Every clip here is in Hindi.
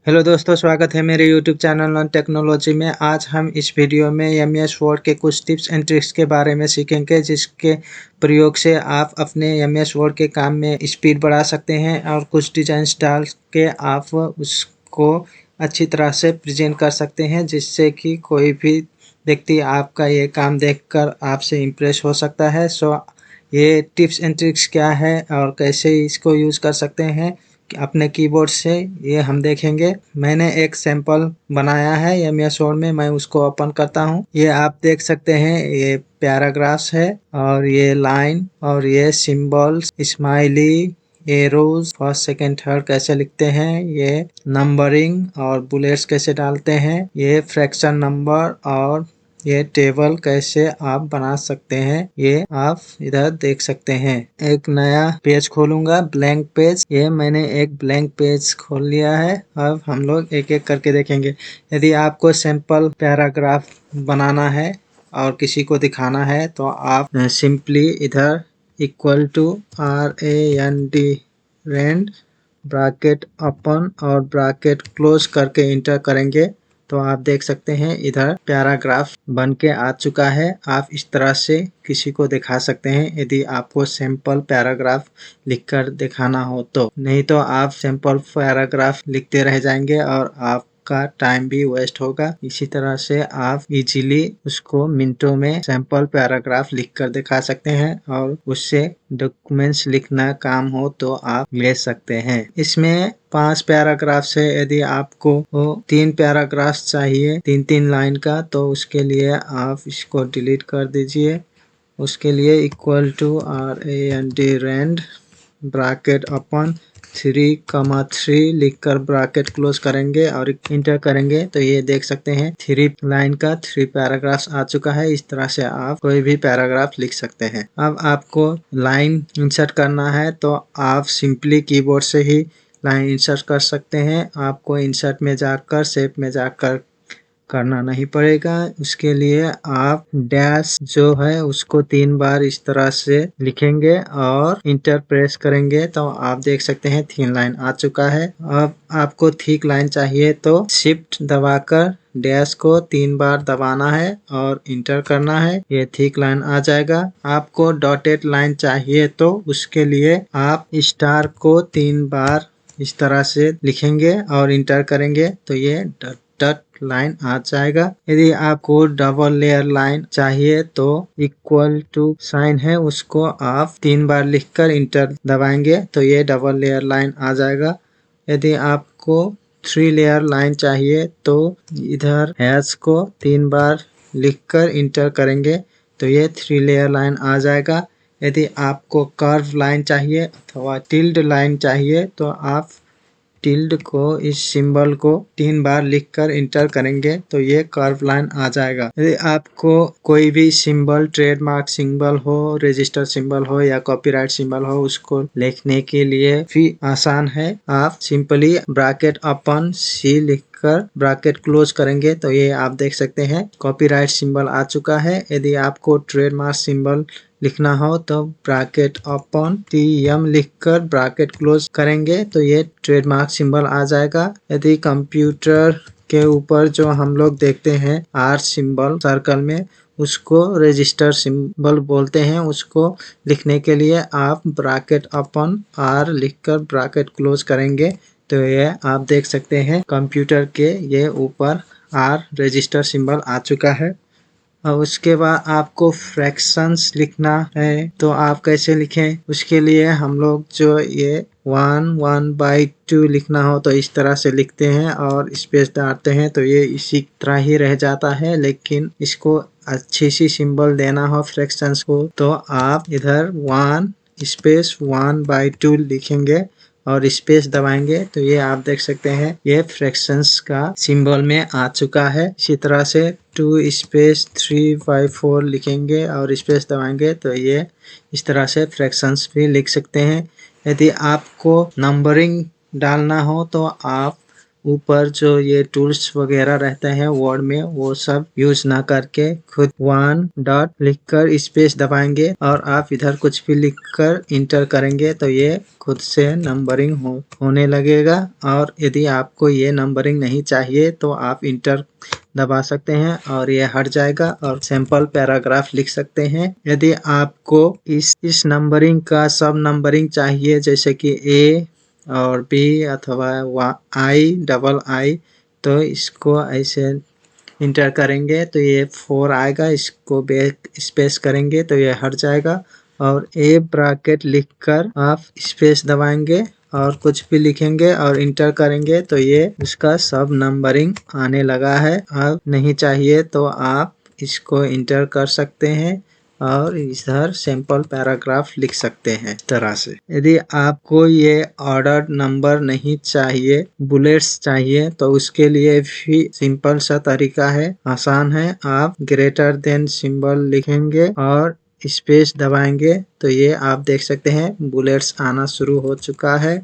हेलो दोस्तों, स्वागत है मेरे YouTube चैनल लर्न टेक्नोलॉजी में। आज हम इस वीडियो में एमएस वर्ड के कुछ टिप्स एंड ट्रिक्स के बारे में सीखेंगे, जिसके प्रयोग से आप अपने एमएस वर्ड के काम में स्पीड बढ़ा सकते हैं और कुछ डिजाइन्स डाल के आप उसको अच्छी तरह से प्रेजेंट कर सकते हैं, जिससे कि कोई भी व्यक्ति आपका ये काम देखकर आपसे इम्प्रेस हो सकता है। ये टिप्स एंड ट्रिक्स क्या है और कैसे इसको यूज़ कर सकते हैं अपने कीबोर्ड से, ये हम देखेंगे। मैंने एक सैंपल बनाया है एमएस वर्ड में, मैं उसको ओपन करता हूँ। ये आप देख सकते हैं, ये पैराग्राफ्स है और ये लाइन और ये symbols, smiley, arrows, first second third कैसे लिखते हैं, ये नंबरिंग और बुलेट्स कैसे डालते हैं, ये फ्रैक्शन नंबर और ये टेबल कैसे आप बना सकते हैं, ये आप इधर देख सकते हैं। एक नया पेज खोलूंगा, ब्लैंक पेज। ये मैंने एक ब्लैंक पेज खोल लिया है। अब हम लोग एक एक करके देखेंगे। यदि आपको सैंपल पैराग्राफ बनाना है और किसी को दिखाना है तो आप सिंपली इधर equal to RAND rand bracket open और ब्रैकेट क्लोज करके इंटर करेंगे तो आप देख सकते हैं इधर पैराग्राफ बन के आ चुका है। आप इस तरह से किसी को दिखा सकते हैं यदि आपको सैंपल पैराग्राफ लिखकर दिखाना हो तो। नहीं तो आप सैंपल पैराग्राफ लिखते रह जाएंगे और आपका टाइम भी वेस्ट होगा। इसी तरह से आप इजीली उसको मिनटों में सैंपल पैराग्राफ लिखकर दिखा सकते हैं और उससे डॉक्यूमेंट्स लिखना काम हो तो आप ले सकते हैं। इसमें 5 पैराग्राफ्स है। यदि आपको 3 पैराग्राफ्स चाहिए 3-3 लाइन का, तो उसके लिए आप इसको डिलीट कर दीजिए। उसके लिए equal to RAND bracket open 3,3 लिखकर ब्रैकेट क्लोज करेंगे और इंटर करेंगे तो ये देख सकते हैं 3 लाइन का 3 पैराग्राफ्स आ चुका है। इस तरह से आप कोई भी पैराग्राफ लिख सकते हैं। अब आपको लाइन इंसर्ट करना है तो आप सिंपली कीबोर्ड से ही लाइन इंसर्ट कर सकते हैं। आपको इंसर्ट में जाकर शेप में जाकर करना नहीं पड़ेगा। उसके लिए आप डैश जो है उसको 3 बार इस तरह से लिखेंगे और इंटर प्रेस करेंगे तो आप देख सकते हैं 3 लाइन आ चुका है। अब आपको थिक लाइन चाहिए तो शिफ्ट दबाकर डैश को 3 बार दबाना है और इंटर करना है, ये थिक लाइन आ जाएगा। आपको डॉटेड लाइन चाहिए तो उसके लिए आप स्टार को 3 बार इस तरह से लिखेंगे और इंटर करेंगे तो ये डॉट लाइन आ जाएगा। यदि आपको डबल लेयर लाइन चाहिए तो इक्वल टू साइन है उसको आप 3 बार लिखकर इंटर दबाएंगे तो ये डबल लेयर लाइन आ जाएगा। यदि आपको 3 लेयर लाइन चाहिए तो इधर हैश को 3 बार लिखकर इंटर करेंगे तो ये 3 लेयर लाइन आ जाएगा। यदि आपको कर्व लाइन चाहिए अथवा टिल्ड लाइन चाहिए तो आप टिल्ड को, इस सिंबल को 3 बार लिखकर इंटर करेंगे तो ये कर्व लाइन आ जाएगा। यदि आपको कोई भी सिंबल, ट्रेडमार्क सिंबल हो, रजिस्टर सिंबल हो या कॉपीराइट सिंबल हो, उसको लिखने के लिए भी आसान है। आप सिंपली ब्रैकेट ओपन C लिखकर ब्रैकेट क्लोज करेंगे तो ये आप देख सकते हैं कॉपीराइट सिंबल आ चुका है। यदि आपको ट्रेडमार्क सिंबल लिखना हो तो ब्रैकेट ओपन TM लिखकर ब्रैकेट क्लोज करेंगे तो ये ट्रेडमार्क सिंबल आ जाएगा। यदि कंप्यूटर के ऊपर जो हम लोग देखते हैं R सिंबल सर्कल में, उसको रजिस्टर सिंबल बोलते हैं। उसको लिखने के लिए आप ब्रैकेट ओपन R लिखकर ब्रैकेट क्लोज करेंगे तो ये आप देख सकते हैं कंप्यूटर के ये ऊपर R रजिस्टर सिंबल आ चुका है। और उसके बाद आपको फ्रैक्शंस लिखना है तो आप कैसे लिखें, उसके लिए हम लोग जो ये 1/2 लिखना हो तो इस तरह से लिखते हैं और स्पेस डालते हैं तो ये इसी तरह ही रह जाता है। लेकिन इसको अच्छी सी सिंबल देना हो फ्रैक्शंस को तो आप इधर 1/2 लिखेंगे और स्पेस दबाएंगे तो ये आप देख सकते हैं ये फ्रैक्शंस का सिंबल में आ चुका है। इसी तरह से 2/3/4 लिखेंगे और स्पेस दबाएंगे तो ये इस तरह से फ्रैक्शंस भी लिख सकते हैं। यदि आपको नंबरिंग डालना हो तो आप ऊपर जो ये टूल्स वगैरह रहते हैं वर्ड में वो सब यूज ना करके खुद 1 डॉट लिखकर स्पेस दबाएंगे और आप इधर कुछ भी लिखकर इंटर करेंगे तो ये खुद से नंबरिंग होने लगेगा। और यदि आपको ये नंबरिंग नहीं चाहिए तो आप इंटर दबा सकते हैं और ये हट जाएगा और सैंपल पैराग्राफ लिख सकते हैं। यदि आपको इस नंबरिंग का सब नंबरिंग चाहिए जैसे कि ए और बी अथवा आई डबल आई तो इसको ऐसे इंटर करेंगे तो ये 4 आएगा, इसको बैक स्पेस करेंगे तो ये हट जाएगा और ए ब्रैकेट लिखकर आप स्पेस दबाएंगे और कुछ भी लिखेंगे और इंटर करेंगे तो ये उसका सब नंबरिंग आने लगा है। अब नहीं चाहिए तो आप इसको इंटर कर सकते हैं और इधर सैंपल पैराग्राफ लिख सकते हैं इस तरह से। यदि आपको ये ऑर्डर नंबर नहीं चाहिए, बुलेट्स चाहिए तो उसके लिए भी सिंपल सा तरीका है, आसान है। आप ग्रेटर देन सिंबल लिखेंगे और स्पेस दबाएंगे तो ये आप देख सकते हैं बुलेट्स आना शुरू हो चुका है।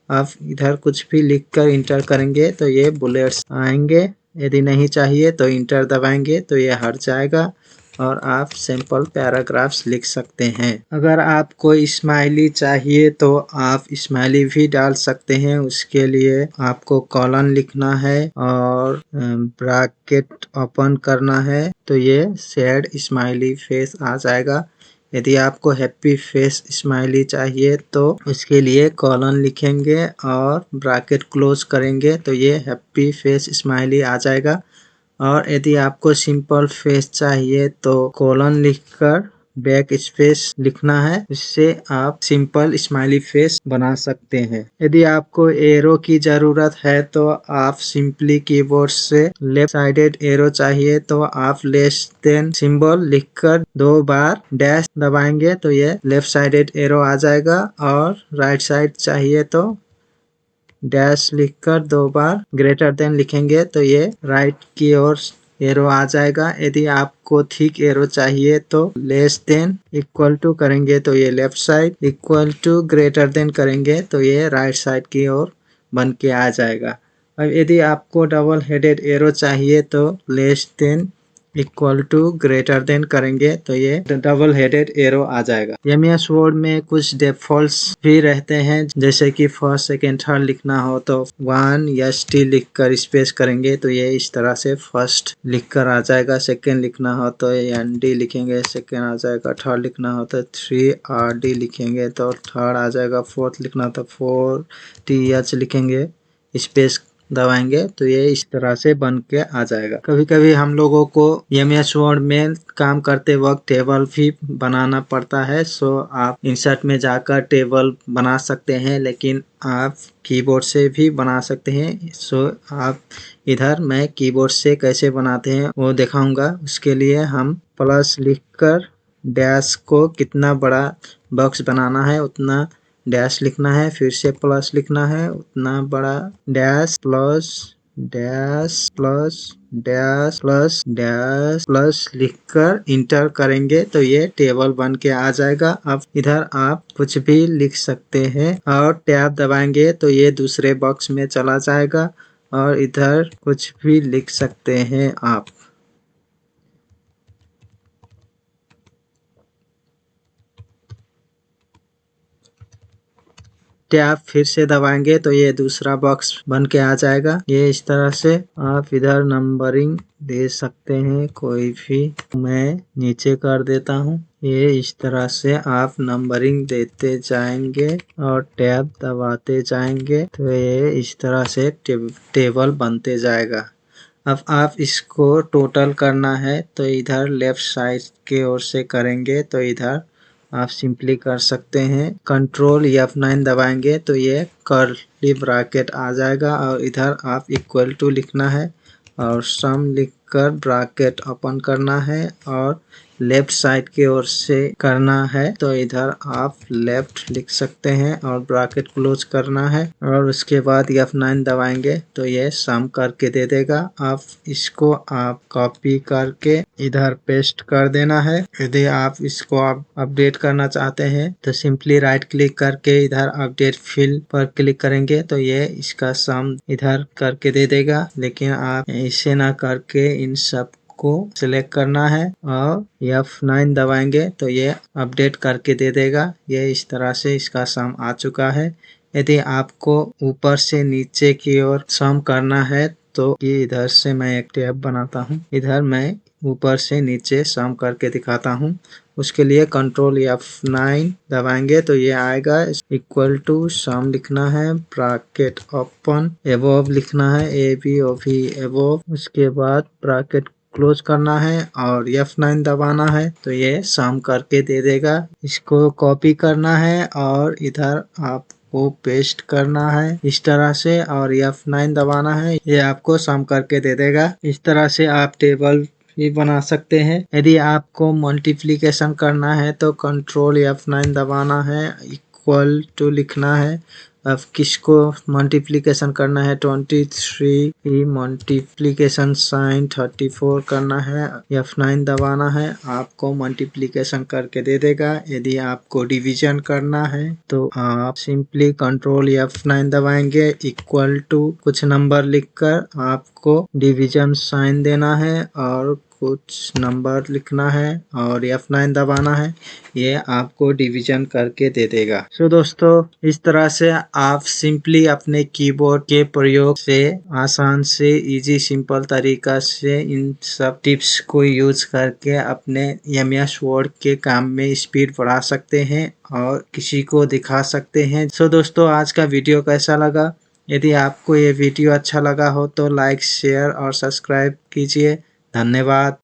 आप इधर कुछ भी लिखकर इंटर करेंगे तो ये बुलेट्स आएंगे। यदि नहीं चाहिए तो इंटर दबाएंगे तो ये हट जाएगा और आप सैंपल पैराग्राफ्स लिख सकते हैं। अगर आपको स्माइली चाहिए तो आप स्माइली भी डाल सकते हैं। उसके लिए आपको कॉलन लिखना है और ब्रैकेट ओपन करना है तो ये सैड स्माइली फेस आ जाएगा। यदि आपको हैप्पी फेस स्माइली चाहिए तो उसके लिए कॉलन लिखेंगे और ब्रैकेट क्लोज करेंगे तो ये हैप्पी फेस स्माइली आ जाएगा। और यदि आपको सिंपल फेस चाहिए तो कॉलन लिखकर बैक स्पेस लिखना है, इससे आप सिंपल स्माइली फेस बना सकते हैं। यदि आपको एरो की जरूरत है तो आप सिंपली कीबोर्ड से लेफ्ट साइडेड एरो चाहिए तो आप लेस देन सिंबल लिखकर 2 बार डैश दबाएंगे तो ये लेफ्ट साइडेड एरो आ जाएगा। और राइट साइड चाहिए तो डैश लिखकर 2 बार ग्रेटर देन लिखेंगे तो ये राइट की ओर एरो आ जाएगा। यदि आपको थिक एरो चाहिए तो लेस देन इक्वल टू करेंगे तो ये left side, equal to greater than करेंगे तो ये राइट साइड की ओर बन के आ जाएगा। अब यदि आपको डबल हेडेड एरो चाहिए तो less than equal to greater than करेंगे तो ये डबल हेडेड एरो आ जाएगा। एमएस वर्ड में कुछ डिफॉल्ट्स भी रहते हैं जैसे कि फर्स्ट सेकंड थर्ड लिखना हो तो 1 एस टी लिखकर स्पेस करेंगे तो ये इस तरह से फर्स्ट लिखकर आ जाएगा। सेकंड लिखना हो तो एन डी लिखेंगे, सेकंड आ जाएगा। थर्ड लिखना हो तो 3 आर डी लिखेंगे तो थर्ड आ जाएगा। फोर्थ लिखना हो तो 4 टी एच लिखेंगे, स्पेस दबाएंगे तो ये इस तरह से बन के आ जाएगा। कभी कभी हम लोगों को एमएस वर्ड में काम करते वक्त टेबल भी बनाना पड़ता है, सो आप इंसर्ट में जाकर टेबल बना सकते हैं, लेकिन आप कीबोर्ड से भी बना सकते हैं। सो आप इधर मैं कीबोर्ड से कैसे बनाते हैं वो दिखाऊंगा। उसके लिए हम प्लस लिखकर डैश को कितना बड़ा बॉक्स बनाना है उतना डैश लिखना है, फिर से प्लस लिखना है उतना बड़ा dash plus dash plus dash plus dash plus लिखकर इंटर करेंगे तो ये टेबल बन के आ जाएगा। अब इधर आप कुछ भी लिख सकते हैं और टैब दबाएंगे तो ये दूसरे बॉक्स में चला जाएगा और इधर कुछ भी लिख सकते हैं आप। टैब फिर से दबाएंगे तो ये दूसरा बॉक्स बन के आ जाएगा। ये इस तरह से आप इधर नंबरिंग दे सकते हैं कोई भी। मैं नीचे कर देता हूँ। ये इस तरह से आप नंबरिंग देते जाएंगे और टैब दबाते जाएंगे तो ये इस तरह से टेबल बनते जाएगा। अब आप इसको टोटल करना है तो इधर लेफ्ट साइड की ओर से करेंगे तो इधर आप सिंपली कर सकते हैं। कंट्रोल F9 दबाएंगे तो ये कर्ली ब्रैकेट आ जाएगा और इधर आप इक्वल टू लिखना है और सम लिखकर ब्रैकेट ओपन करना है और लेफ्ट साइड की ओर से करना है तो इधर आप लेफ्ट लिख सकते हैं और ब्रैकेट क्लोज करना है और उसके बाद F9 दबाएंगे तो ये सम करके दे देगा। आप इसको आप कॉपी करके इधर पेस्ट कर देना है। यदि आप इसको आप अपडेट करना चाहते हैं तो सिंपली राइट क्लिक करके इधर अपडेट फील्ड पर क्लिक करेंगे तो ये इसका सम इधर करके दे देगा। लेकिन आप इसे ना करके इन सब को सिलेक्ट करना है और F9 दबाएंगे तो ये अपडेट करके दे देगा। ये इस तरह से इसका सम आ चुका है। यदि आपको ऊपर से नीचे की ओर सम करना है तो ये इधर से मैं एक टैब बनाता हूँ। इधर मैं ऊपर से नीचे सम करके दिखाता हूँ। उसके लिए कंट्रोल F9 दबाएंगे तो ये आएगा। इक्वल टू सम लिखना है, ब्रैकेट ओपन, एबोव लिखना है, ABOV एबोव, उसके बाद ब्रैकेट क्लोज करना है और F9 दबाना है तो ये सम करके दे देगा। इसको कॉपी करना है और इधर आपको पेस्ट करना है इस तरह से और F9 दबाना है। ये आपको सम करके दे देगा। इस तरह से आप टेबल भी बना सकते हैं। यदि आपको मल्टीप्लिकेशन करना है तो कंट्रोल F9 दबाना है, इक्वल टू लिखना है। अब किसको मल्टीप्लिकेशन करना है 23 मल्टीप्लिकेशन साइन 34 करना है, F9 दबाना है, आपको मल्टीप्लिकेशन करके दे देगा। यदि आपको डिवीजन करना है तो आप सिंपली कंट्रोल F9 दबाएंगे, इक्वल टू कुछ नंबर लिखकर आपको डिवीजन साइन देना है और कुछ नंबर लिखना है और F9 दबाना है। ये आपको डिवीजन करके दे देगा। सो दोस्तों, इस तरह से आप सिंपली अपने कीबोर्ड के प्रयोग से आसान से इजी सिंपल तरीका से इन सब टिप्स को यूज करके अपने MS वर्ड के काम में स्पीड बढ़ा सकते हैं और किसी को दिखा सकते हैं। सो दोस्तों, आज का वीडियो कैसा लगा? यदि आपको ये वीडियो अच्छा लगा हो तो लाइक, शेयर और सब्सक्राइब कीजिए। धन्यवाद।